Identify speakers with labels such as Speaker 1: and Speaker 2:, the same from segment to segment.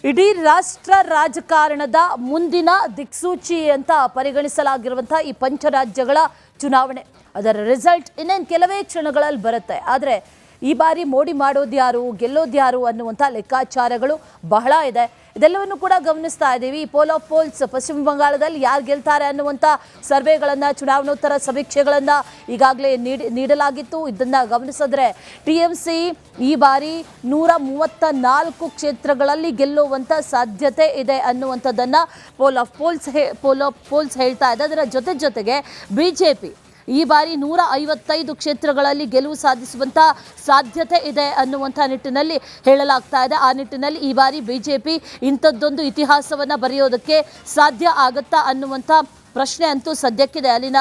Speaker 1: ಇಡೀ ರಾಷ್ಟ್ರ ರಾಜಕಾರಣದ ಮುಂದಿನ ದಿಕ್ಸೂಚಿ ಅಂತ ಪರಿಗಣಿಸಲಾಗಿರುವಂತಹ ಈ ಪಂಚರಾಜ್ಯಗಳ ಚುನಾವಣೆ ಅದರ ರಿಸಲ್ಟ್ ಇನ್ನೇನು ಕೆಲವೇ ಕ್ಷಣಗಳಲ್ಲಿ ಬರುತ್ತೆ. ಆದರೆ ಈ ಬಾರಿ ಮೋಡಿ ಮಾಡೋದ್ಯಾರು ಗೆಲ್ಲೋದ್ಯಾರು ಅನ್ನುವಂಥ ಲೆಕ್ಕಾಚಾರಗಳು ಬಹಳ ಇದೆ. ಇದೆಲ್ಲವನ್ನು ಕೂಡ ಗಮನಿಸ್ತಾ ಇದ್ದೀವಿ. ಪೋಲ್ ಆಫ್ ಪೋಲ್ಸ್ ಪಶ್ಚಿಮ ಬಂಗಾಳದಲ್ಲಿ ಯಾರು ಗೆಲ್ತಾರೆ ಅನ್ನುವಂಥ ಸರ್ವೆಗಳನ್ನು, ಚುನಾವಣೋತ್ತರ ಸಮೀಕ್ಷೆಗಳನ್ನು ಈಗಾಗಲೇ ನೀಡಲಾಗಿತ್ತು. ಇದನ್ನು ಗಮನಿಸಿದ್ರೆ TMC ಈ ಬಾರಿ 134 ಕ್ಷೇತ್ರಗಳಲ್ಲಿ ಗೆಲ್ಲುವಂಥ ಸಾಧ್ಯತೆ ಇದೆ ಅನ್ನುವಂಥದ್ದನ್ನು ಪೋಲ್ ಆಫ್ ಪೋಲ್ಸ್ ಹೇಳ್ತಾ ಇದೆ. ಅದರ ಜೊತೆಗೆ BJP ಈ ಬಾರಿ 155 ಕ್ಷೇತ್ರಗಳಲ್ಲಿ ಗೆಲುವು ಸಾಧಿಸುವಂಥ ಸಾಧ್ಯತೆ ಇದೆ ಅನ್ನುವಂಥ ನಿಟ್ಟಿನಲ್ಲಿ ಹೇಳಲಾಗ್ತಾ ಇದೆ. ಆ ನಿಟ್ಟಿನಲ್ಲಿ ಈ ಬಾರಿ BJP ಇಂಥದ್ದೊಂದು ಇತಿಹಾಸವನ್ನು ಬರೆಯೋದಕ್ಕೆ ಸಾಧ್ಯ ಆಗುತ್ತಾ ಅನ್ನುವಂಥ ಪ್ರಶ್ನೆ ಅಂತೂ ಸದ್ಯಕ್ಕಿದೆ. ಅಲ್ಲಿನ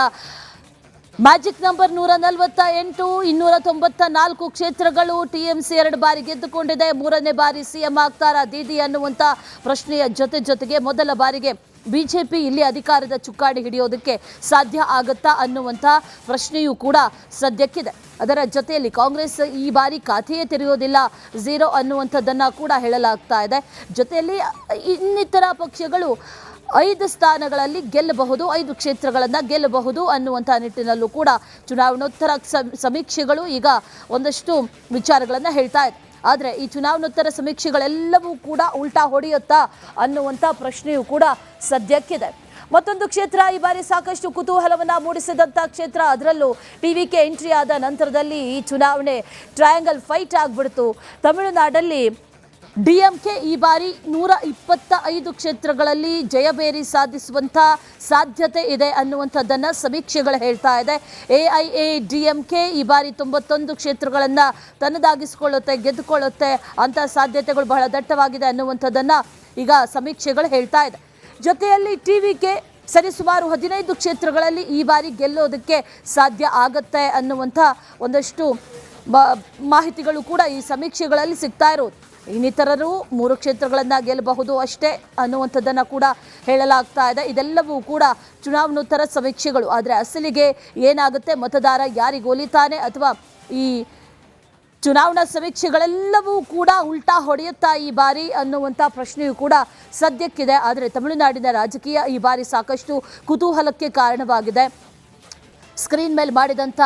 Speaker 1: ಮ್ಯಾಜಿಕ್ ನಂಬರ್ 148, 294 ಕ್ಷೇತ್ರಗಳು. TMC 2 ಬಾರಿ ಗೆದ್ದುಕೊಂಡಿದೆ. 3ನೇ ಬಾರಿ CM ಆಗ್ತಾರಾ ದೀದಿ ಅನ್ನುವಂಥ ಪ್ರಶ್ನೆಯ ಜೊತೆಗೆ ಮೊದಲ ಬಾರಿಗೆ BJP ಇಲ್ಲಿ ಅಧಿಕಾರದ ಚುಕ್ಕಾಣಿ ಹಿಡಿಯೋದಕ್ಕೆ ಸಾಧ್ಯ ಆಗುತ್ತಾ ಅನ್ನುವಂಥ ಪ್ರಶ್ನೆಯೂ ಕೂಡ ಸದ್ಯಕ್ಕಿದೆ. ಅದರ ಜೊತೆಯಲ್ಲಿ ಕಾಂಗ್ರೆಸ್ ಈ ಬಾರಿ ಖಾತೆಯೇ ತೆರೆಯೋದಿಲ್ಲ, 0 ಅನ್ನುವಂಥದ್ದನ್ನು ಕೂಡ ಹೇಳಲಾಗ್ತಾ ಇದೆ. ಜೊತೆಯಲ್ಲಿ ಇನ್ನಿತರ ಪಕ್ಷಗಳು 5 ಸ್ಥಾನಗಳಲ್ಲಿ ಗೆಲ್ಲಬಹುದು, 5 ಕ್ಷೇತ್ರಗಳನ್ನು ಗೆಲ್ಲಬಹುದು ಅನ್ನುವಂಥ ನಿಟ್ಟಿನಲ್ಲೂ ಕೂಡ ಚುನಾವಣೋತ್ತರ ಸಮೀಕ್ಷೆಗಳು ಈಗ ಒಂದಷ್ಟು ವಿಚಾರಗಳನ್ನು ಹೇಳ್ತಾ ಇದೆ. ಆದರೆ ಈ ಚುನಾವಣೋತ್ತರ ಸಮೀಕ್ಷೆಗಳೆಲ್ಲವೂ ಕೂಡ ಉಲ್ಟಾ ಹೊಡೆಯುತ್ತಾ ಅನ್ನುವಂಥ ಪ್ರಶ್ನೆಯೂ ಕೂಡ ಸದ್ಯಕ್ಕಿದೆ. ಮತ್ತೊಂದು ಕ್ಷೇತ್ರ ಈ ಬಾರಿ ಸಾಕಷ್ಟು ಕುತೂಹಲವನ್ನು ಮೂಡಿಸಿದಂಥ ಕ್ಷೇತ್ರ, ಅದರಲ್ಲೂ TVK ಎಂಟ್ರಿ ಆದ ನಂತರದಲ್ಲಿ ಈ ಚುನಾವಣೆ ಟ್ರಯಾಂಗಲ್ ಫೈಟ್ ಆಗಿಬಿಡ್ತು. ತಮಿಳುನಾಡಲ್ಲಿ DMK ಈ ಬಾರಿ 125 ಕ್ಷೇತ್ರಗಳಲ್ಲಿ ಜಯಬೇರಿ ಸಾಧಿಸುವಂಥ ಸಾಧ್ಯತೆ ಇದೆ ಅನ್ನುವಂಥದ್ದನ್ನು ಸಮೀಕ್ಷೆಗಳು ಹೇಳ್ತಾ ಇದೆ. AIADMK ಈ ಬಾರಿ 91 ಕ್ಷೇತ್ರಗಳನ್ನು ತನ್ನದಾಗಿಸಿಕೊಳ್ಳುತ್ತೆ, ಗೆದ್ದುಕೊಳ್ಳುತ್ತೆ ಅಂತ ಸಾಧ್ಯತೆಗಳು ಬಹಳ ದಟ್ಟವಾಗಿದೆ ಅನ್ನುವಂಥದ್ದನ್ನು ಈಗ ಸಮೀಕ್ಷೆಗಳು ಹೇಳ್ತಾ ಇದೆ. ಜೊತೆಯಲ್ಲಿ TVK ಸರಿಸುಮಾರು 15 ಕ್ಷೇತ್ರಗಳಲ್ಲಿ ಈ ಬಾರಿ ಗೆಲ್ಲೋದಕ್ಕೆ ಸಾಧ್ಯ ಆಗುತ್ತೆ ಅನ್ನುವಂಥ ಒಂದಷ್ಟು ಮಾಹಿತಿಗಳು ಕೂಡ ಈ ಸಮೀಕ್ಷೆಗಳಲ್ಲಿ ಸಿಗ್ತಾ ಇರೋದು. ಇನ್ನಿತರರು 3 ಕ್ಷೇತ್ರಗಳನ್ನು ಗೆಲ್ಲಬಹುದು ಅಷ್ಟೇ ಅನ್ನುವಂಥದ್ದನ್ನು ಕೂಡ ಹೇಳಲಾಗ್ತಾ ಇದೆ. ಇದೆಲ್ಲವೂ ಕೂಡ ಚುನಾವಣೋತ್ತರ ಸಮೀಕ್ಷೆಗಳು. ಆದರೆ ಅಸಲಿಗೆ ಏನಾಗುತ್ತೆ, ಮತದಾರ ಯಾರಿಗೆ ಒಲಿತಾನೆ ಅಥವಾ ಈ ಚುನಾವಣಾ ಸಮೀಕ್ಷೆಗಳೆಲ್ಲವೂ ಕೂಡ ಉಲ್ಟಾ ಹೊಡೆಯುತ್ತಾ ಈ ಬಾರಿ ಅನ್ನುವಂಥ ಪ್ರಶ್ನೆಯೂ ಕೂಡ ಸದ್ಯಕ್ಕಿದೆ. ಆದರೆ ತಮಿಳುನಾಡಿನ ರಾಜಕೀಯ ಈ ಬಾರಿ ಸಾಕಷ್ಟು ಕುತೂಹಲಕ್ಕೆ ಕಾರಣವಾಗಿದೆ. ಸ್ಕ್ರೀನ್ ಮೇಲೆ ಮಾಡಿದಂಥ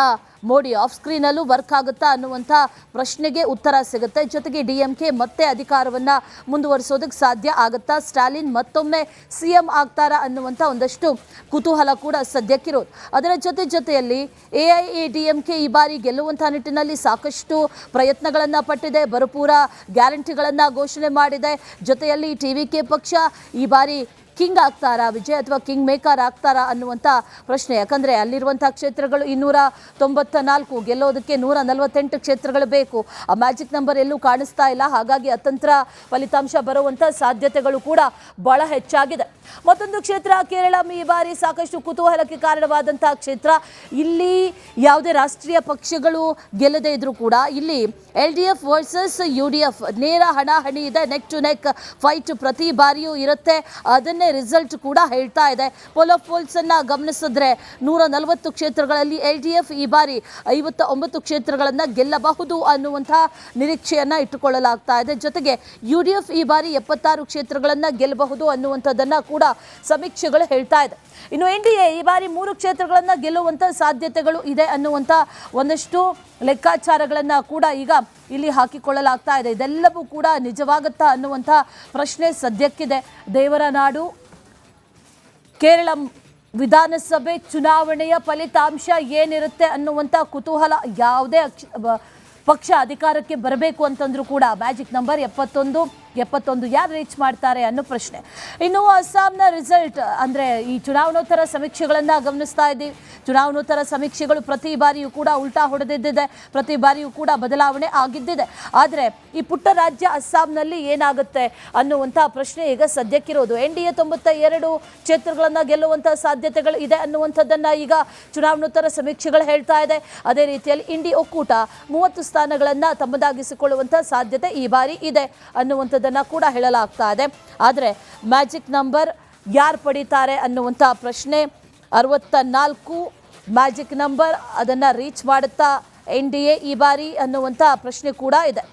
Speaker 1: ಮೋಡಿ ಆಫ್ ಸ್ಕ್ರೀನಲ್ಲೂ ವರ್ಕ್ ಆಗುತ್ತಾ ಅನ್ನುವಂಥ ಪ್ರಶ್ನೆಗೆ ಉತ್ತರ ಸಿಗುತ್ತೆ. ಜೊತೆಗೆ DMK ಮತ್ತೆ ಅಧಿಕಾರವನ್ನು ಮುಂದುವರಿಸೋದಕ್ಕೆ ಸಾಧ್ಯ ಆಗುತ್ತಾ, ಸ್ಟಾಲಿನ್ ಮತ್ತೊಮ್ಮೆ CM ಆಗ್ತಾರಾ ಅನ್ನುವಂಥ ಒಂದಷ್ಟು ಕುತೂಹಲ ಕೂಡ ಸದ್ಯಕ್ಕಿರೋದು. ಅದರ ಜೊತೆಯಲ್ಲಿ AIADMK ಈ ಬಾರಿ ಗೆಲ್ಲುವಂಥ ನಿಟ್ಟಿನಲ್ಲಿ ಸಾಕಷ್ಟು ಪ್ರಯತ್ನಗಳನ್ನು ಪಟ್ಟಿದೆ, ಭರಪೂರ ಗ್ಯಾರಂಟಿಗಳನ್ನು ಘೋಷಣೆ ಮಾಡಿದೆ. ಜೊತೆಯಲ್ಲಿ TVK ಪಕ್ಷ ಈ ಬಾರಿ ಕಿಂಗ್ ಆಗ್ತಾರಾ, ವಿಜಯ್ ಅಥವಾ ಕಿಂಗ್ ಮೇಕರ್ ಆಗ್ತಾರಾ ಅನ್ನುವಂಥ ಪ್ರಶ್ನೆ. ಯಾಕಂದರೆ ಅಲ್ಲಿರುವಂಥ ಕ್ಷೇತ್ರಗಳು 294, ಗೆಲ್ಲೋದಕ್ಕೆ 148 ಕ್ಷೇತ್ರಗಳು ಬೇಕು. ಆ ಮ್ಯಾಜಿಕ್ ನಂಬರ್ ಎಲ್ಲೂ ಕಾಣಿಸ್ತಾ ಇಲ್ಲ. ಹಾಗಾಗಿ ಅತಂತ್ರ ಫಲಿತಾಂಶ ಬರುವಂಥ ಸಾಧ್ಯತೆಗಳು ಕೂಡ ಬಹಳ ಹೆಚ್ಚಾಗಿದೆ. ಮತ್ತೊಂದು ಕ್ಷೇತ್ರ ಕೇರಳಂ ಈ ಬಾರಿ ಸಾಕಷ್ಟು ಕುತೂಹಲಕ್ಕೆ ಕಾರಣವಾದಂಥ ಕ್ಷೇತ್ರ. ಇಲ್ಲಿ ಯಾವುದೇ ರಾಷ್ಟ್ರೀಯ ಪಕ್ಷಗಳು ಗೆಲ್ಲದೇ ಇದ್ರೂ ಕೂಡ ಇಲ್ಲಿ LDF ವರ್ಸಸ್ UDF ನೇರ ಹಣಾಹಣಿ ಇದೆ, ನೆಕ್ ಟು ನೆಕ್ ಫೈಟ್ ಪ್ರತಿ ಬಾರಿಯೂ ಇರುತ್ತೆ. ಅದನ್ನೇ ರಿಸಲ್ಟ್ ಕೂಡ ಹೇಳ್ತಾ ಇದೆ. ಪೋಲ್ ಆಫ್ ಪೋಲ್ಸ್ ಅನ್ನ ಗಮನಿಸಿದ್ರೆ 140 ಕ್ಷೇತ್ರಗಳಲ್ಲಿ LDF ಈ ಬಾರಿ 59 ಕ್ಷೇತ್ರಗಳನ್ನು ಗೆಲ್ಲಬಹುದು ಅನ್ನುವಂಥ ನಿರೀಕ್ಷೆಯನ್ನು ಇಟ್ಟುಕೊಳ್ಳಲಾಗ್ತಾ ಇದೆ. ಜೊತೆಗೆ UDF ಈ ಬಾರಿ 76 ಕ್ಷೇತ್ರಗಳನ್ನು ಗೆಲ್ಲಬಹುದು ಅನ್ನುವಂಥದ್ದನ್ನು ಕೂಡ ಸಮೀಕ್ಷೆಗಳು ಹೇಳ್ತಾ ಇದೆ. ಇನ್ನು NDA ಈ ಬಾರಿ 3 ಕ್ಷೇತ್ರಗಳನ್ನು ಗೆಲ್ಲುವಂಥ ಸಾಧ್ಯತೆಗಳು ಇದೆ ಅನ್ನುವಂಥ ಒಂದಷ್ಟು ಲೆಕ್ಕಾಚಾರಗಳನ್ನು ಕೂಡ ಈಗ ಇಲ್ಲಿ ಹಾಕಿಕೊಳ್ಳಲಾಗ್ತಾ ಇದೆ. ಇದೆಲ್ಲವೂ ಕೂಡ ನಿಜವಾಗುತ್ತಾ ಅನ್ನುವಂಥ ಪ್ರಶ್ನೆ ಸದ್ಯಕ್ಕಿದೆ. ದೇವರ ನಾಡು ಕೇರಳಂ ವಿಧಾನಸಭೆ ಚುನಾವಣೆಯ ಫಲಿತಾಂಶ ಏನಿರುತ್ತೆ ಅನ್ನುವಂಥ ಕುತೂಹಲ. ಯಾವುದೇ ಪಕ್ಷ ಅಧಿಕಾರಕ್ಕೆ ಬರಬೇಕು ಅಂತಂದ್ರೂ ಕೂಡ ಮ್ಯಾಜಿಕ್ ನಂಬರ್ 71 ಯಾರು ರೀಚ್ ಮಾಡ್ತಾರೆ ಅನ್ನೋ ಪ್ರಶ್ನೆ. ಇನ್ನು ಅಸ್ಸಾಂನ ರಿಸಲ್ಟ್ ಅಂದರೆ ಈ ಚುನಾವಣೋತ್ತರ ಸಮೀಕ್ಷೆಗಳನ್ನು ಗಮನಿಸ್ತಾ ಇದ್ದೀವಿ. ಚುನಾವಣೋತ್ತರ ಸಮೀಕ್ಷೆಗಳು ಪ್ರತಿ ಬಾರಿಯೂ ಕೂಡ ಉಲ್ಟಾ ಹೊಡೆದಿದ್ದಿದೆ, ಪ್ರತಿ ಬಾರಿಯೂ ಕೂಡ ಬದಲಾವಣೆ ಆಗಿದ್ದಿದೆ. ಆದರೆ ಈ ಪುಟ್ಟ ರಾಜ್ಯ ಅಸ್ಸಾಂನಲ್ಲಿ ಏನಾಗುತ್ತೆ ಅನ್ನುವಂಥ ಪ್ರಶ್ನೆ ಈಗ ಸದ್ಯಕ್ಕಿರೋದು. NDA 92 ಕ್ಷೇತ್ರಗಳನ್ನು ಗೆಲ್ಲುವಂಥ ಸಾಧ್ಯತೆಗಳು ಇದೆ ಅನ್ನುವಂಥದ್ದನ್ನು ಈಗ ಚುನಾವಣೋತ್ತರ ಸಮೀಕ್ಷೆಗಳು ಹೇಳ್ತಾ ಇದೆ. ಅದೇ ರೀತಿಯಲ್ಲಿ ಇಂಡಿ ಒಕ್ಕೂಟ 30 ಸ್ಥಾನಗಳನ್ನು ತಮ್ಮದಾಗಿಸಿಕೊಳ್ಳುವಂಥ ಸಾಧ್ಯತೆ ಈ ಬಾರಿ ಇದೆ ಅನ್ನುವಂಥದ್ದನ್ನು ಕೂಡ ಹೇಳಲಾಗ್ತಾ ಇದೆ. ಆದರೆ ಮ್ಯಾಜಿಕ್ ನಂಬರ್ ಯಾರು ಪಡಿತಾರೆ ಅನ್ನುವಂಥ ಪ್ರಶ್ನೆ 64 ಮ್ಯಾಜಿಕ್ ನಂಬರ್ ಅದನ್ನು ರೀಚ್ ಮಾಡುತ್ತಾ NDA ಈ ಬಾರಿ ಅನ್ನುವಂಥ ಪ್ರಶ್ನೆ ಕೂಡ ಇದೆ.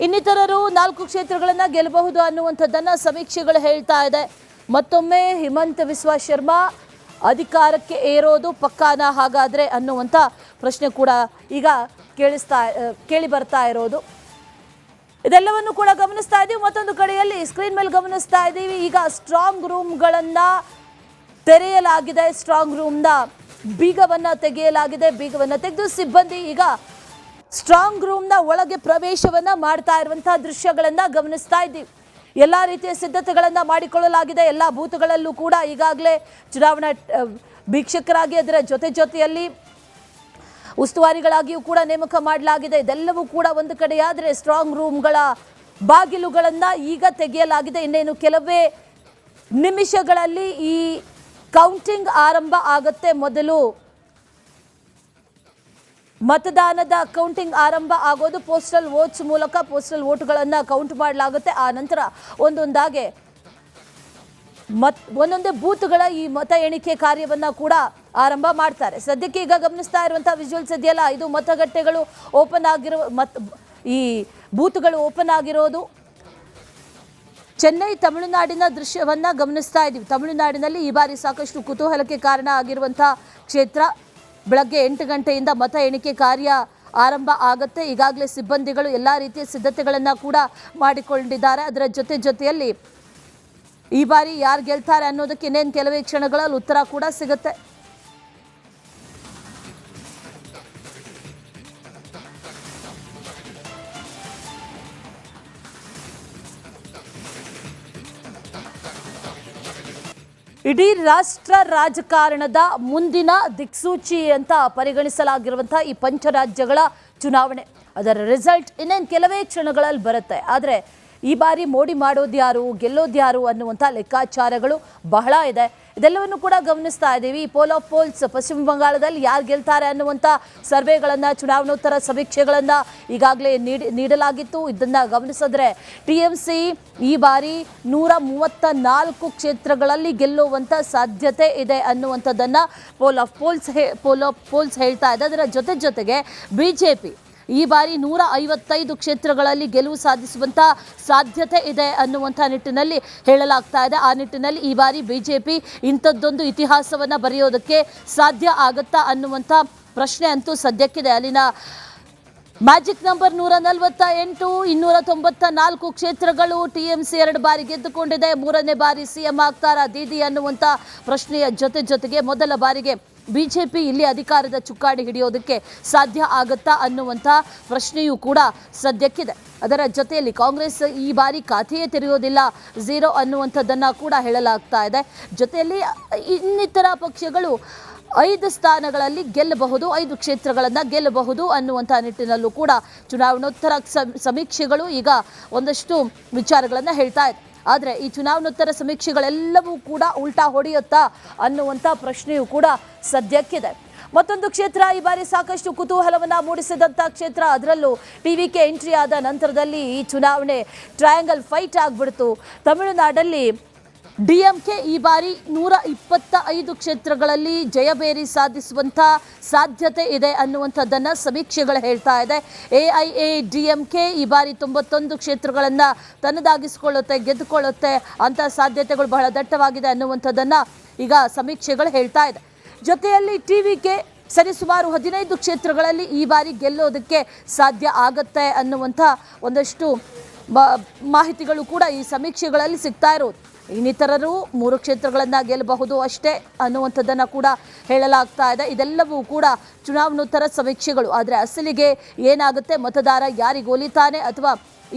Speaker 1: ಇನ್ನಿತರರು 4 ಕ್ಷೇತ್ರಗಳನ್ನ ಗೆಲ್ಲಬಹುದು ಅನ್ನುವಂಥದ್ದನ್ನ ಸಮೀಕ್ಷೆಗಳು ಹೇಳ್ತಾ ಇದೆ. ಮತ್ತೊಮ್ಮೆ ಹಿಮಂತ ಬಿಸ್ವಾ ಶರ್ಮಾ ಅಧಿಕಾರಕ್ಕೆ ಏರೋದು ಪಕ್ಕಾನ ಹಾಗಾದ್ರೆ ಅನ್ನುವಂಥ ಪ್ರಶ್ನೆ ಕೂಡ ಈಗ ಕೇಳಿ ಬರ್ತಾ ಇರೋದು. ಇದೆಲ್ಲವನ್ನು ಕೂಡ ಗಮನಿಸ್ತಾ ಇದ್ದೀವಿ. ಮತ್ತೊಂದು ಕಡೆಯಲ್ಲಿ ಸ್ಕ್ರೀನ್ ಮೇಲೆ ಗಮನಿಸ್ತಾ ಇದ್ದೀವಿ, ಈಗ ಸ್ಟ್ರಾಂಗ್ ರೂಮ್ಗಳನ್ನ ತೆರೆಯಲಾಗಿದೆ. ಸ್ಟ್ರಾಂಗ್ ರೂಮ್ನ ಬೀಗವನ್ನ ತೆಗೆಯಲಾಗಿದೆ. ಬೀಗವನ್ನ ತೆಗೆದು ಸಿಬ್ಬಂದಿ ಈಗ ಸ್ಟ್ರಾಂಗ್ ರೂಮ್ನ ಒಳಗೆ ಪ್ರವೇಶವನ್ನ ಮಾಡ್ತಾ ಇರುವಂತಹ ದೃಶ್ಯಗಳನ್ನ ಗಮನಿಸ್ತಾ ಇದ್ದೀವಿ. ಎಲ್ಲ ರೀತಿಯ ಸಿದ್ಧತೆಗಳನ್ನ ಮಾಡಿಕೊಳ್ಳಲಾಗಿದೆ. ಎಲ್ಲ ಬೂತ್ಗಳಲ್ಲೂ ಕೂಡ ಈಗಾಗಲೇ ಚುನಾವಣಾ ವೀಕ್ಷಕರಾಗಿ ಅದರ ಜೊತೆಯಲ್ಲಿ ಉಸ್ತುವಾರಿಗಳಾಗಿಯೂ ಕೂಡ ನೇಮಕ ಮಾಡಲಾಗಿದೆ. ಇದೆಲ್ಲವೂ ಕೂಡ ಒಂದು ಕಡೆಯಾದರೆ ಸ್ಟ್ರಾಂಗ್ ರೂಮ್ಗಳ ಬಾಗಿಲುಗಳನ್ನ ಈಗ ತೆಗೆಯಲಾಗಿದೆ. ಇನ್ನೇನು ಕೆಲವೇ ನಿಮಿಷಗಳಲ್ಲಿ ಈ ಕೌಂಟಿಂಗ್ ಆರಂಭ ಆಗುತ್ತೆ. ಮೊದಲು ಮತದಾನದ ಕೌಂಟಿಂಗ್ ಆರಂಭ ಆಗೋದು ಪೋಸ್ಟಲ್ ವೋಟ್ಸ್ ಮೂಲಕ. ಪೋಸ್ಟಲ್ ವೋಟ್ಗಳನ್ನು ಕೌಂಟ್ ಮಾಡಲಾಗುತ್ತೆ. ಆ ನಂತರ ಒಂದೊಂದೇ ಬೂತ್ಗಳ ಈ ಮತ ಎಣಿಕೆ ಕಾರ್ಯವನ್ನ ಕೂಡ ಆರಂಭ ಮಾಡ್ತಾರೆ. ಸದ್ಯಕ್ಕೆ ಈಗ ಗಮನಿಸ್ತಾ ಇರುವಂತಹ ವಿಜುವಲ್ಸ್ ಇದೆಯಲ್ಲ, ಇದು ಮತಗಟ್ಟೆಗಳು ಓಪನ್ ಆಗಿರೋ ಈ ಬೂತ್ಗಳು ಓಪನ್ ಆಗಿರೋದು ಚೆನ್ನೈ ತಮಿಳುನಾಡಿನ ದೃಶ್ಯವನ್ನ ಗಮನಿಸ್ತಾ ಇದ್ದೀವಿ. ತಮಿಳುನಾಡಿನಲ್ಲಿ ಈ ಬಾರಿ ಸಾಕಷ್ಟು ಕುತೂಹಲಕ್ಕೆ ಕಾರಣ ಆಗಿರುವಂತಹ ಕ್ಷೇತ್ರ. ಬೆಳಗ್ಗೆ 8 ಗಂಟೆಯಿಂದ ಮತ ಎಣಿಕೆ ಕಾರ್ಯ ಆರಂಭ ಆಗುತ್ತೆ. ಈಗಾಗಲೇ ಸಿಬ್ಬಂದಿಗಳು ಎಲ್ಲ ರೀತಿಯ ಸಿದ್ಧತೆಗಳನ್ನು ಕೂಡ ಮಾಡಿಕೊಂಡಿದ್ದಾರೆ. ಅದರ ಜೊತೆಯಲ್ಲಿ ಈ ಬಾರಿ ಯಾರು ಗೆಲ್ತಾರೆ ಅನ್ನೋದಕ್ಕೆ ಇನ್ನೇನು ಕೆಲವೇ ಕ್ಷಣಗಳಲ್ಲಿ ಉತ್ತರ ಕೂಡ ಸಿಗುತ್ತೆ. ಇಡೀ ರಾಷ್ಟ್ರ ರಾಜಕಾರಣದ ಮುಂದಿನ ದಿಕ್ಸೂಚಿ ಅಂತ ಪರಿಗಣಿಸಲಾಗಿರುವಂತಹ ಈ ಪಂಚರಾಜ್ಯಗಳ ಚುನಾವಣೆ, ಅದರ ರಿಸಲ್ಟ್ ಇನ್ನೇನು ಕೆಲವೇ ಕ್ಷಣಗಳಲ್ಲಿ ಬರುತ್ತೆ. ಆದರೆ ಈ ಬಾರಿ ಮೋಡಿ ಮಾಡೋದ್ಯಾರು, ಗೆಲ್ಲೋದ್ಯಾರು ಅನ್ನುವಂಥ ಲೆಕ್ಕಾಚಾರಗಳು ಬಹಳ ಇದೆ. ಇದೆಲ್ಲವನ್ನು ಕೂಡ ಗಮನಿಸ್ತಾ ಇದ್ದೀವಿ. ಪೋಲ್ ಆಫ್ ಪೋಲ್ಸ್ ಪಶ್ಚಿಮ ಬಂಗಾಳದಲ್ಲಿ ಯಾರು ಗೆಲ್ತಾರೆ ಅನ್ನುವಂಥ ಸರ್ವೆಗಳನ್ನು, ಚುನಾವಣೋತ್ತರ ಸಮೀಕ್ಷೆಗಳನ್ನು ಈಗಾಗಲೇ ನೀಡಲಾಗಿತ್ತು. ಇದನ್ನು ಗಮನಿಸಿದ್ರೆ TMC ಈ ಬಾರಿ 134 ಕ್ಷೇತ್ರಗಳಲ್ಲಿ ಗೆಲ್ಲುವಂಥ ಸಾಧ್ಯತೆ ಇದೆ ಅನ್ನುವಂಥದ್ದನ್ನು ಪೋಲ್ ಆಫ್ ಪೋಲ್ಸ್ ಹೇಳ್ತಾ ಇದೆ. ಅದರ ಜೊತೆಗೆ BJP ಈ ಬಾರಿ 155 ಕ್ಷೇತ್ರಗಳಲ್ಲಿ ಗೆಲುವು ಸಾಧಿಸುವಂಥ ಸಾಧ್ಯತೆ ಇದೆ ಅನ್ನುವಂಥ ನಿಟ್ಟಿನಲ್ಲಿ ಹೇಳಲಾಗ್ತಾ ಇದೆ. ಆ ನಿಟ್ಟಿನಲ್ಲಿ ಈ ಬಾರಿ BJP ಇಂಥದ್ದೊಂದು ಇತಿಹಾಸವನ್ನು ಬರೆಯೋದಕ್ಕೆ ಸಾಧ್ಯ ಆಗುತ್ತಾ ಅನ್ನುವಂಥ ಪ್ರಶ್ನೆ ಅಂತೂ ಸದ್ಯಕ್ಕಿದೆ. ಅಲ್ಲಿನ ಮ್ಯಾಜಿಕ್ ನಂಬರ್ 148, 294 ಕ್ಷೇತ್ರಗಳು. TMC 2 ಬಾರಿ ಗೆದ್ದುಕೊಂಡಿದೆ. 3ನೇ ಬಾರಿ CM ಆಗ್ತಾರಾ ದೀದಿ ಅನ್ನುವಂಥ ಪ್ರಶ್ನೆಯ ಜೊತೆಗೆ ಮೊದಲ ಬಾರಿಗೆ BJP ಇಲ್ಲಿ ಅಧಿಕಾರದ ಚುಕ್ಕಾಣಿ ಹಿಡಿಯೋದಕ್ಕೆ ಸಾಧ್ಯ ಆಗುತ್ತಾ ಅನ್ನುವಂಥ ಪ್ರಶ್ನೆಯೂ ಕೂಡ ಸದ್ಯಕ್ಕಿದೆ. ಅದರ ಜೊತೆಯಲ್ಲಿ ಕಾಂಗ್ರೆಸ್ ಈ ಬಾರಿ ಖಾತೆಯೇ ತೆರೆಯೋದಿಲ್ಲ, 0 ಅನ್ನುವಂಥದ್ದನ್ನು ಕೂಡ ಹೇಳಲಾಗ್ತಾ ಇದೆ. ಜೊತೆಯಲ್ಲಿ ಇನ್ನಿತರ ಪಕ್ಷಗಳು 5 ಸ್ಥಾನಗಳಲ್ಲಿ ಗೆಲ್ಲಬಹುದು, 5 ಕ್ಷೇತ್ರಗಳನ್ನು ಗೆಲ್ಲಬಹುದು ಅನ್ನುವಂಥ ನಿಟ್ಟಿನಲ್ಲೂ ಕೂಡ ಚುನಾವಣೋತ್ತರ ಸಮೀಕ್ಷೆಗಳು ಈಗ ಒಂದಷ್ಟು ವಿಚಾರಗಳನ್ನು ಹೇಳ್ತಾ ಇದೆ. ಆದರೆ ಈ ಚುನಾವಣೋತ್ತರ ಸಮೀಕ್ಷೆಗಳೆಲ್ಲವೂ ಕೂಡ ಉಲ್ಟಾ ಹೊಡೆಯುತ್ತಾ ಅನ್ನುವಂಥ ಪ್ರಶ್ನೆಯೂ ಕೂಡ ಸದ್ಯಕ್ಕಿದೆ. ಮತ್ತೊಂದು ಕ್ಷೇತ್ರ ಈ ಬಾರಿ ಸಾಕಷ್ಟು ಕುತೂಹಲವನ್ನು ಮೂಡಿಸಿದಂಥ ಕ್ಷೇತ್ರ, ಅದರಲ್ಲೂ TVK ಎಂಟ್ರಿ ಆದ ನಂತರದಲ್ಲಿ ಈ ಚುನಾವಣೆ ಟ್ರಯಾಂಗಲ್ ಫೈಟ್ ಆಗಿಬಿಡ್ತು. ತಮಿಳುನಾಡಲ್ಲಿ DMK ಈ ಬಾರಿ 125 ಕ್ಷೇತ್ರಗಳಲ್ಲಿ ಜಯಬೇರಿ ಸಾಧಿಸುವಂಥ ಸಾಧ್ಯತೆ ಇದೆ ಅನ್ನುವಂಥದ್ದನ್ನು ಸಮೀಕ್ಷೆಗಳು ಹೇಳ್ತಾ ಇದೆ. AIADMK ಈ ಬಾರಿ 91 ಕ್ಷೇತ್ರಗಳನ್ನು ತನ್ನದಾಗಿಸಿಕೊಳ್ಳುತ್ತೆ, ಗೆದ್ದುಕೊಳ್ಳುತ್ತೆ ಅಂತ ಸಾಧ್ಯತೆಗಳು ಬಹಳ ದಟ್ಟವಾಗಿದೆ ಅನ್ನುವಂಥದ್ದನ್ನು ಈಗ ಸಮೀಕ್ಷೆಗಳು ಹೇಳ್ತಾ ಇದೆ. ಜೊತೆಯಲ್ಲಿ TVK ಸರಿಸುಮಾರು 15 ಕ್ಷೇತ್ರಗಳಲ್ಲಿ ಈ ಬಾರಿ ಗೆಲ್ಲೋದಕ್ಕೆ ಸಾಧ್ಯ ಆಗುತ್ತೆ ಅನ್ನುವಂಥ ಒಂದಷ್ಟು ಮಾಹಿತಿಗಳು ಕೂಡ ಈ ಸಮೀಕ್ಷೆಗಳಲ್ಲಿ ಸಿಗ್ತಾ ಇರೋದು. ಇನ್ನಿತರರು 3 ಕ್ಷೇತ್ರಗಳನ್ನು ಗೆಲ್ಲಬಹುದು ಅಷ್ಟೇ ಅನ್ನುವಂಥದ್ದನ್ನು ಕೂಡ ಹೇಳಲಾಗ್ತಾ ಇದೆ. ಇದೆಲ್ಲವೂ ಕೂಡ ಚುನಾವಣೋತ್ತರ ಸಮೀಕ್ಷೆಗಳು. ಆದರೆ ಅಸಲಿಗೆ ಏನಾಗುತ್ತೆ, ಮತದಾರ ಯಾರಿಗೆ ಒಲಿತಾನೆ ಅಥವಾ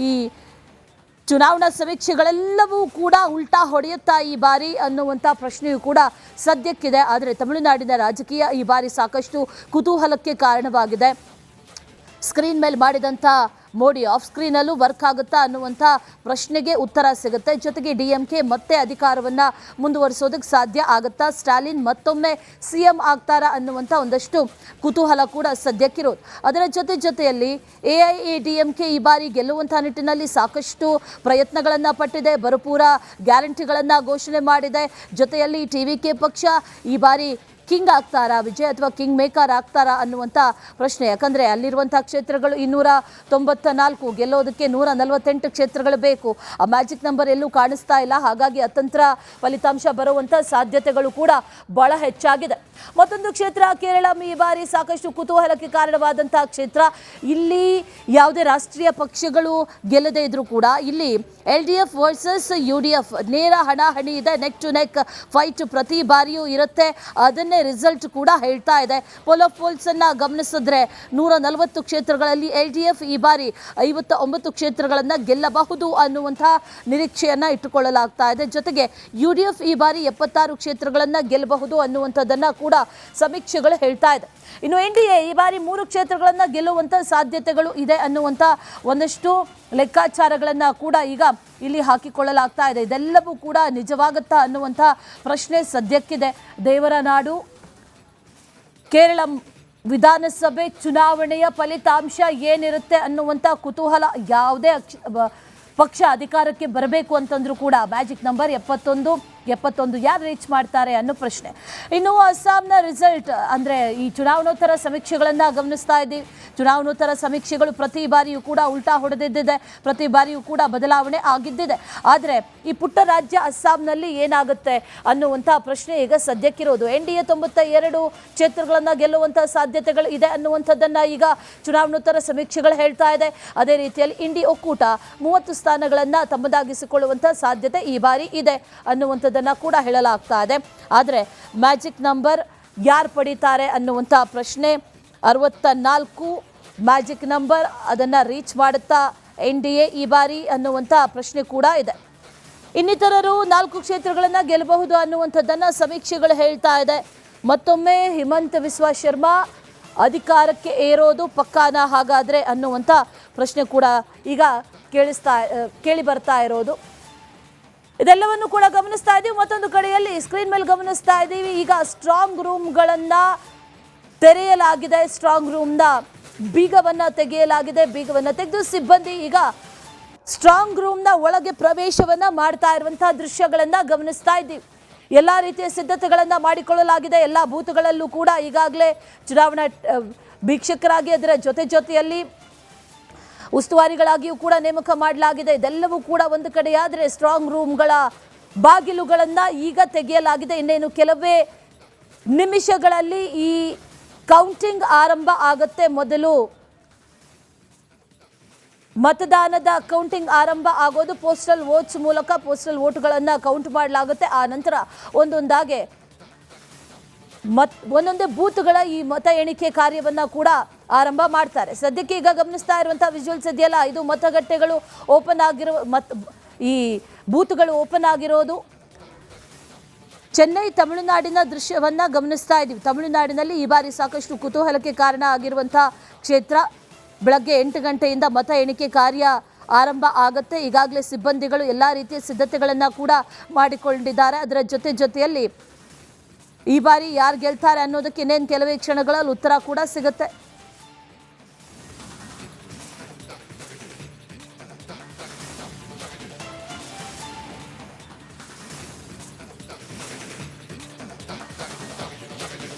Speaker 1: ಈ ಚುನಾವಣಾ ಸಮೀಕ್ಷೆಗಳೆಲ್ಲವೂ ಕೂಡ ಉಲ್ಟಾ ಹೊಡೆಯುತ್ತಾ ಈ ಬಾರಿ ಅನ್ನುವಂಥ ಪ್ರಶ್ನೆಯೂ ಕೂಡ ಸದ್ಯಕ್ಕಿದೆ. ಆದರೆ ತಮಿಳುನಾಡಿನ ರಾಜಕೀಯ ಈ ಬಾರಿ ಸಾಕಷ್ಟು ಕುತೂಹಲಕ್ಕೆ ಕಾರಣವಾಗಿದೆ. ಸ್ಕ್ರೀನ್ ಮೇಲೆ ಮಾಡಿದಂಥ ಮೋಡಿ ಆಫ್ ಸ್ಕ್ರೀನಲ್ಲೂ ವರ್ಕ್ ಆಗುತ್ತಾ ಅನ್ನುವಂಥ ಪ್ರಶ್ನೆಗೆ ಉತ್ತರ ಸಿಗುತ್ತೆ. ಜೊತೆಗೆ DMK ಮತ್ತೆ ಅಧಿಕಾರವನ್ನು ಮುಂದುವರಿಸೋದಕ್ಕೆ ಸಾಧ್ಯ ಆಗುತ್ತಾ, ಸ್ಟಾಲಿನ್ ಮತ್ತೊಮ್ಮೆ CM ಆಗ್ತಾರಾ ಅನ್ನುವಂಥ ಒಂದಷ್ಟು ಕುತೂಹಲ ಕೂಡ ಸದ್ಯಕ್ಕಿರೋದು. ಅದರ ಜೊತೆಯಲ್ಲಿ AIADMK ಈ ಬಾರಿ ಗೆಲ್ಲುವಂಥ ನಿಟ್ಟಿನಲ್ಲಿ ಸಾಕಷ್ಟು ಪ್ರಯತ್ನಗಳನ್ನು ಪಟ್ಟಿದೆ, ಭರಪೂರ ಗ್ಯಾರಂಟಿಗಳನ್ನು ಘೋಷಣೆ ಮಾಡಿದೆ. ಜೊತೆಯಲ್ಲಿ TVK ಪಕ್ಷ ಈ ಬಾರಿ ಕಿಂಗ್ ಆಗ್ತಾರಾ ವಿಜಯ್ ಅಥವಾ ಕಿಂಗ್ ಮೇಕರ್ ಆಗ್ತಾರಾ ಅನ್ನುವಂಥ ಪ್ರಶ್ನೆ. ಯಾಕಂದರೆ ಅಲ್ಲಿರುವಂಥ ಕ್ಷೇತ್ರಗಳು 294, ಗೆಲ್ಲೋದಕ್ಕೆ 148 ಕ್ಷೇತ್ರಗಳು ಬೇಕು. ಆ ಮ್ಯಾಜಿಕ್ ನಂಬರ್ ಎಲ್ಲೂ ಕಾಣಿಸ್ತಾ ಇಲ್ಲ. ಹಾಗಾಗಿ ಅತಂತ್ರ ಫಲಿತಾಂಶ ಬರುವಂಥ ಸಾಧ್ಯತೆಗಳು ಕೂಡ ಬಹಳ ಹೆಚ್ಚಾಗಿದೆ. ಮತ್ತೊಂದು ಕ್ಷೇತ್ರ ಕೇರಳ, ಈ ಬಾರಿ ಸಾಕಷ್ಟು ಕುತೂಹಲಕ್ಕೆ ಕಾರಣವಾದಂಥ ಕ್ಷೇತ್ರ. ಇಲ್ಲಿ ಯಾವುದೇ ರಾಷ್ಟ್ರೀಯ ಪಕ್ಷಗಳು ಗೆಲ್ಲದೇ ಇದ್ರೂ ಕೂಡ ಇಲ್ಲಿ LDF ವರ್ಸಸ್ UDF ನೇರ ಹಣಾಹಣಿ ಇದೆ. ನೆಕ್ ಟು ನೆಕ್ ಫೈಟ್ ಪ್ರತಿ ಬಾರಿಯೂ ಇರುತ್ತೆ. ಅದನ್ನೇ ರಿಸಲ್ಟ್ ಕೂಡ ಹೇಳ್ತಾ ಇದೆ. ಪೋಲ್ ಆಫ್ ಪೋಲ್ಸ್ ಅನ್ನ ಗಮನಿಸಿದ್ರೆ 140 ಕ್ಷೇತ್ರಗಳಲ್ಲಿ LDF ಈ ಬಾರಿ 59 ಕ್ಷೇತ್ರಗಳನ್ನು ಗೆಲ್ಲಬಹುದು ಅನ್ನುವಂತಹ ನಿರೀಕ್ಷೆಯನ್ನ ಇಟ್ಟುಕೊಳ್ಳಲಾಗ್ತಾ ಇದೆ. ಜೊತೆಗೆ UDF ಈ ಬಾರಿ 76 ಕ್ಷೇತ್ರಗಳನ್ನು ಗೆಲ್ಲಬಹುದು ಅನ್ನುವಂಥದ್ದನ್ನ ಕೂಡ ಸಮೀಕ್ಷೆಗಳು ಹೇಳ್ತಾ ಇದೆ. ಇನ್ನು NDA ಈ ಬಾರಿ 3 ಕ್ಷೇತ್ರಗಳನ್ನು ಗೆಲ್ಲುವಂಥ ಸಾಧ್ಯತೆಗಳು ಇದೆ ಅನ್ನುವಂಥ ಒಂದಷ್ಟು ಲೆಕ್ಕಾಚಾರಗಳನ್ನು ಕೂಡ ಈಗ ಇಲ್ಲಿ ಹಾಕಿಕೊಳ್ಳಲಾಗ್ತಾ ಇದೆ. ಇದೆಲ್ಲವೂ ಕೂಡ ನಿಜವಾಗುತ್ತಾ ಅನ್ನುವಂಥ ಪ್ರಶ್ನೆ ಸದ್ಯಕ್ಕಿದೆ. ದೇವರ ನಾಡು ಕೇರಳ ವಿಧಾನಸಭೆ ಚುನಾವಣೆಯ ಫಲಿತಾಂಶ ಏನಿರುತ್ತೆ ಅನ್ನುವಂಥ ಕುತೂಹಲ. ಯಾವುದೇ ಪಕ್ಷ ಅಧಿಕಾರಕ್ಕೆ ಬರಬೇಕು ಅಂತಂದ್ರೂ ಕೂಡ ಮ್ಯಾಜಿಕ್ ನಂಬರ್ 71 ಯಾರು ರೀಚ್ ಮಾಡ್ತಾರೆ ಅನ್ನೋ ಪ್ರಶ್ನೆ. ಇನ್ನು ಅಸ್ಸಾಂನ ರಿಸಲ್ಟ್ ಅಂದರೆ ಈ ಚುನಾವಣೋತ್ತರ ಸಮೀಕ್ಷೆಗಳನ್ನು ಗಮನಿಸ್ತಾ ಇದ್ದೀವಿ. ಚುನಾವಣೋತ್ತರ ಸಮೀಕ್ಷೆಗಳು ಪ್ರತಿ ಬಾರಿಯೂ ಕೂಡ ಉಲ್ಟಾ ಹೊಡೆದಿದ್ದಿದೆ, ಪ್ರತಿ ಬಾರಿಯೂ ಕೂಡ ಬದಲಾವಣೆ ಆಗಿದ್ದಿದೆ. ಆದರೆ ಈ ಪುಟ್ಟ ರಾಜ್ಯ ಅಸ್ಸಾಂನಲ್ಲಿ ಏನಾಗುತ್ತೆ ಅನ್ನುವಂಥ ಪ್ರಶ್ನೆ ಈಗ ಸದ್ಯಕ್ಕಿರೋದು. NDA 92 ಕ್ಷೇತ್ರಗಳನ್ನು ಗೆಲ್ಲುವಂಥ ಸಾಧ್ಯತೆಗಳು ಇದೆ ಅನ್ನುವಂಥದ್ದನ್ನು ಈಗ ಚುನಾವಣೋತ್ತರ ಸಮೀಕ್ಷೆಗಳು ಹೇಳ್ತಾ ಇದೆ. ಅದೇ ರೀತಿಯಲ್ಲಿ ಇಂಡಿ ಒಕ್ಕೂಟ 30 ಸ್ಥಾನಗಳನ್ನು ತಮ್ಮದಾಗಿಸಿಕೊಳ್ಳುವಂಥ ಸಾಧ್ಯತೆ ಈ ಬಾರಿ ಇದೆ ಅನ್ನುವಂಥದ್ದನ್ನು ಕೂಡ ಹೇಳಲಾಗ್ತಾ ಇದೆ. ಆದರೆ ಮ್ಯಾಜಿಕ್ ನಂಬರ್ ಯಾರು ಪಡೀತಾರೆ ಅನ್ನುವಂಥ ಪ್ರಶ್ನೆ. 64 ಮ್ಯಾಜಿಕ್ ನಂಬರ್ ಅದನ್ನು ರೀಚ್ ಮಾಡುತ್ತಾ NDA ಈ ಬಾರಿ ಅನ್ನುವಂಥ ಪ್ರಶ್ನೆ ಕೂಡ ಇದೆ. ಇನ್ನಿತರರು 4 ಕ್ಷೇತ್ರಗಳನ್ನು ಗೆಲ್ಲಬಹುದು ಅನ್ನುವಂಥದ್ದನ್ನು ಸಮೀಕ್ಷೆಗಳು ಹೇಳ್ತಾ ಇದೆ. ಮತ್ತೊಮ್ಮೆ ಹಿಮಂತ ಬಿಸ್ವಾ ಶರ್ಮಾ ಅಧಿಕಾರಕ್ಕೆ ಏರೋದು ಪಕ್ಕಾನ ಹಾಗಾದರೆ ಅನ್ನುವಂಥ ಪ್ರಶ್ನೆ ಕೂಡ ಈಗ ಕೇಳಿ ಬರ್ತಾ ಇರೋದು. ಇದೆಲ್ಲವನ್ನು ಕೂಡ ಗಮನಿಸ್ತಾ ಇದ್ದೀವಿ. ಮತ್ತೊಂದು ಕಡೆಯಲ್ಲಿ ಸ್ಕ್ರೀನ್ ಮೇಲೆ ಗಮನಿಸ್ತಾ ಇದ್ದೀವಿ. ಈಗ ಸ್ಟ್ರಾಂಗ್ ರೂಮ್ಗಳನ್ನು ತೆರೆಯಲಾಗಿದೆ. ಸ್ಟ್ರಾಂಗ್ ರೂಮ್ನ ಬೀಗವನ್ನು ತೆಗೆಯಲಾಗಿದೆ. ಬೀಗವನ್ನು ತೆಗೆದು ಸಿಬ್ಬಂದಿ ಈಗ ಸ್ಟ್ರಾಂಗ್ ರೂಮ್ನ ಒಳಗೆ ಪ್ರವೇಶವನ್ನು ಮಾಡ್ತಾ ಇರುವಂಥ ದೃಶ್ಯಗಳನ್ನು ಗಮನಿಸ್ತಾ ಇದ್ದೀವಿ. ಎಲ್ಲ ರೀತಿಯ ಸಿದ್ಧತೆಗಳನ್ನು ಮಾಡಿಕೊಳ್ಳಲಾಗಿದೆ. ಎಲ್ಲ ಬೂತ್ಗಳಲ್ಲೂ ಕೂಡ ಈಗಾಗಲೇ ಚುನಾವಣಾ ವೀಕ್ಷಕರಾಗಿ ಅದರ ಜೊತೆಯಲ್ಲಿ ಉಸ್ತುವಾರಿಗಳಾಗಿಯೂ ಕೂಡ ನೇಮಕ ಮಾಡಲಾಗಿದೆ. ಇದೆಲ್ಲವೂ ಕೂಡ ಒಂದು ಕಡೆಯಾದರೆ ಸ್ಟ್ರಾಂಗ್ ರೂಮ್ಗಳ ಬಾಗಿಲುಗಳನ್ನು ಈಗ ತೆಗೆಯಲಾಗಿದೆ. ಇನ್ನೇನು ಕೆಲವೇ ನಿಮಿಷಗಳಲ್ಲಿ ಈ ಕೌಂಟಿಂಗ್ ಆರಂಭ ಆಗುತ್ತೆ. ಮೊದಲು ಮತದಾನದ ಕೌಂಟಿಂಗ್ ಆರಂಭ ಆಗೋದು ಪೋಸ್ಟಲ್ ವೋಟ್ಸ್ ಮೂಲಕ. ಪೋಸ್ಟಲ್ ವೋಟ್ಗಳನ್ನು ಕೌಂಟ್ ಮಾಡಲಾಗುತ್ತೆ. ಆ ನಂತರ ಒಂದೊಂದೇ ಬೂತ್ಗಳ ಈ ಮತ ಎಣಿಕೆ ಕಾರ್ಯವನ್ನು ಕೂಡ ಆರಂಭ ಮಾಡ್ತಾರೆ. ಸದ್ಯಕ್ಕೆ ಈಗ ಗಮನಿಸ್ತಾ ಇರುವಂಥ ವಿಜುವಲ್ಸ್ ಇದೆಯಲ್ಲ, ಇದು ಮತಗಟ್ಟೆಗಳು ಓಪನ್ ಆಗಿರೋ ಈ ಬೂತ್ಗಳು ಓಪನ್ ಆಗಿರೋದು ಚೆನ್ನೈ ತಮಿಳುನಾಡಿನ ದೃಶ್ಯವನ್ನು ಗಮನಿಸ್ತಾ ಇದ್ದೀವಿ. ತಮಿಳುನಾಡಿನಲ್ಲಿ ಈ ಬಾರಿ ಸಾಕಷ್ಟು ಕುತೂಹಲಕ್ಕೆ ಕಾರಣ ಆಗಿರುವಂಥ ಕ್ಷೇತ್ರ. ಬೆಳಗ್ಗೆ 8 ಗಂಟೆಯಿಂದ ಮತ ಎಣಿಕೆ ಕಾರ್ಯ ಆರಂಭ ಆಗುತ್ತೆ. ಈಗಾಗಲೇ ಸಿಬ್ಬಂದಿಗಳು ಎಲ್ಲ ರೀತಿಯ ಸಿದ್ಧತೆಗಳನ್ನು ಕೂಡ ಮಾಡಿಕೊಂಡಿದ್ದಾರೆ. ಅದರ ಜೊತೆಯಲ್ಲಿ ಈ ಬಾರಿ ಯಾರು ಗೆಲ್ತಾರೆ ಅನ್ನೋದಕ್ಕೆ ಇನ್ನೇನು ಕೆಲವೇ ಕ್ಷಣಗಳಲ್ಲಿ ಉತ್ತರ ಕೂಡ ಸಿಗುತ್ತೆ.